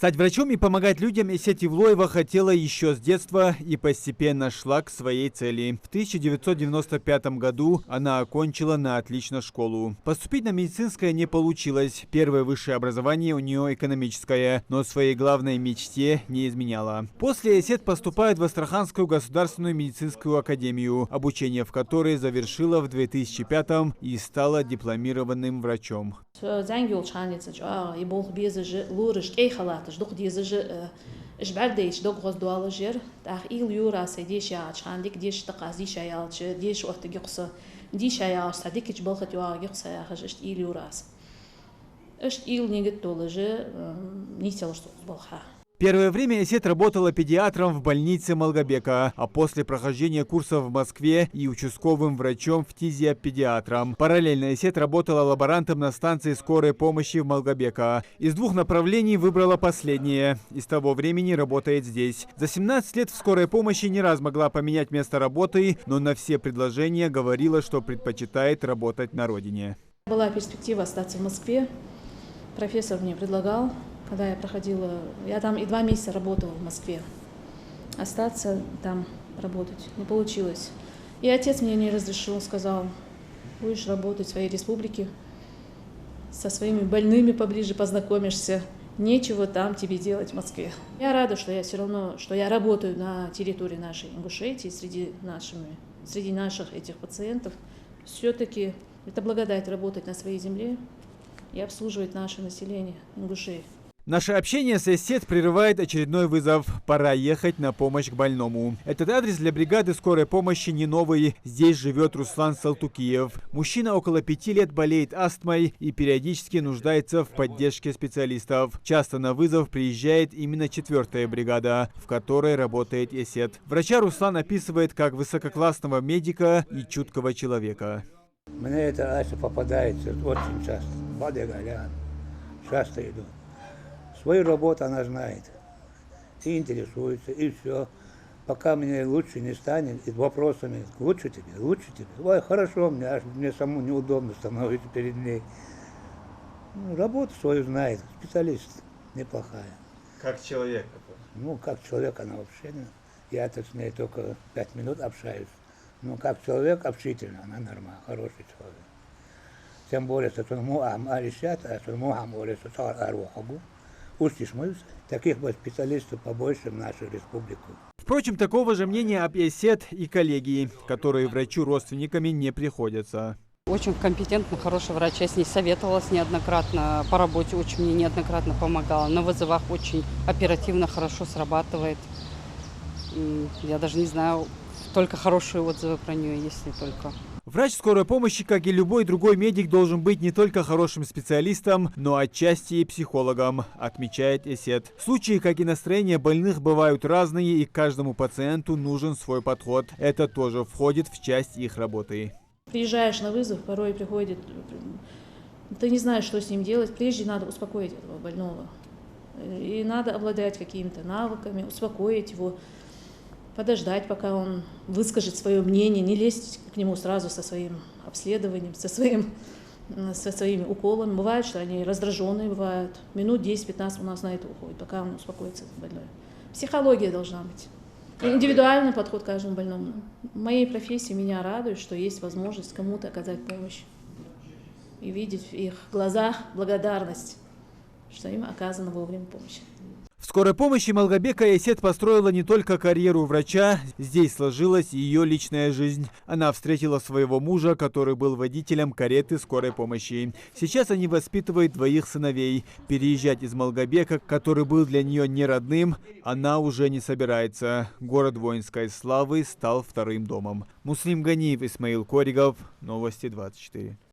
Стать врачом и помогать людям Эсет Евлоева хотела еще с детства и постепенно шла к своей цели. В 1995 году она окончила на отлично школу. Поступить на медицинское не получилось. Первое высшее образование у нее экономическое, но своей главной мечте не изменяла. После Эсет поступает в Астраханскую государственную медицинскую академию, обучение в которой завершила в 2005 и стала дипломированным врачом. إجبرديش دوغ غز دوالجر تأخيل يورا سيديش ياش عندك ديش تقازيش يالش ديش وقت جقصة ديش ياش صديق جبلخت يوا جقصة يا خجشت إيل يوراس إشت إيل نيجت دولجر نيسيلش بالخا. Первое время Эсет работала педиатром в больнице Малгобека, а после прохождения курсов в Москве и участковым врачом фтизиопедиатром. Параллельно Эсет работала лаборантом на станции скорой помощи в Малгобека. Из двух направлений выбрала последнее. И с того времени работает здесь. За 17 лет в скорой помощи не раз могла поменять место работы, но на все предложения говорила, что предпочитает работать на родине. Была перспектива остаться в Москве. Профессор мне предлагал. Когда я проходила, я там и 2 месяца работала в Москве. Остаться там работать не получилось. И отец мне не разрешил, сказал, будешь работать в своей республике, со своими больными поближе познакомишься, нечего там тебе делать в Москве. Я рада, что я все равно, что я работаю на территории нашей Ингушетии, среди наших этих пациентов. Все-таки это благодать работать на своей земле и обслуживать наше население Ингушетии. Наше общение с Эсет прерывает очередной вызов. Пора ехать на помощь к больному. Этот адрес для бригады скорой помощи не новый. Здесь живет Руслан Салтукиев. Мужчина около 5 лет болеет астмой и периодически нуждается в поддержке специалистов. Часто на вызов приезжает именно 4-я бригада, в которой работает Эсет. Врача Руслан описывает как высококлассного медика и чуткого человека. Мне это Ася попадается очень часто. Часто иду. Свою работу она знает и интересуется, и все. Пока мне лучше не станет, и вопросами лучше тебе. Ой, хорошо, мне самому неудобно становится перед ней. Ну, работу свою знает, специалист неплохая. Как человек? Ну, как человек она вообще. Я-то с ней только 5 минут общаюсь. Но как человек общительно, она нормальная, хороший человек. Тем более, что таких специалистов побольше в нашу республику. Впрочем, такого же мнения об Эсет и коллеги, которые врачу родственниками не приходятся. Очень компетентный, хороший врач. Я с ней советовалась неоднократно, по работе очень мне неоднократно помогала. На вызовах очень оперативно, хорошо срабатывает. Я даже не знаю, только хорошие отзывы про нее, если только. Врач скорой помощи, как и любой другой медик, должен быть не только хорошим специалистом, но отчасти и психологом, отмечает Эсет. Случаи, как и настроения больных, бывают разные, и каждому пациенту нужен свой подход. Это тоже входит в часть их работы. Приезжаешь на вызов, порой приходит, ты не знаешь, что с ним делать. Прежде надо успокоить этого больного. И надо обладать какими-то навыками, успокоить его. Подождать, пока он выскажет свое мнение, не лезть к нему сразу со своим обследованием, со своими уколами. Бывает, что они раздраженные бывают. Минут 10-15 у нас на это уходит, пока он успокоится больной. Психология должна быть. Индивидуальный подход к каждому больному. В моей профессии меня радует, что есть возможность кому-то оказать помощь. И видеть в их глазах благодарность, что им оказана вовремя помощь. В скорой помощи Малгобека Эсет построила не только карьеру врача, здесь сложилась ее личная жизнь. Она встретила своего мужа, который был водителем кареты скорой помощи. Сейчас они воспитывают 2 сыновей. Переезжать из Малгобека, который был для нее не родным, она уже не собирается. Город воинской славы стал 2-м домом. Муслим Ганиев, Исмаил Коригов, Новости 24.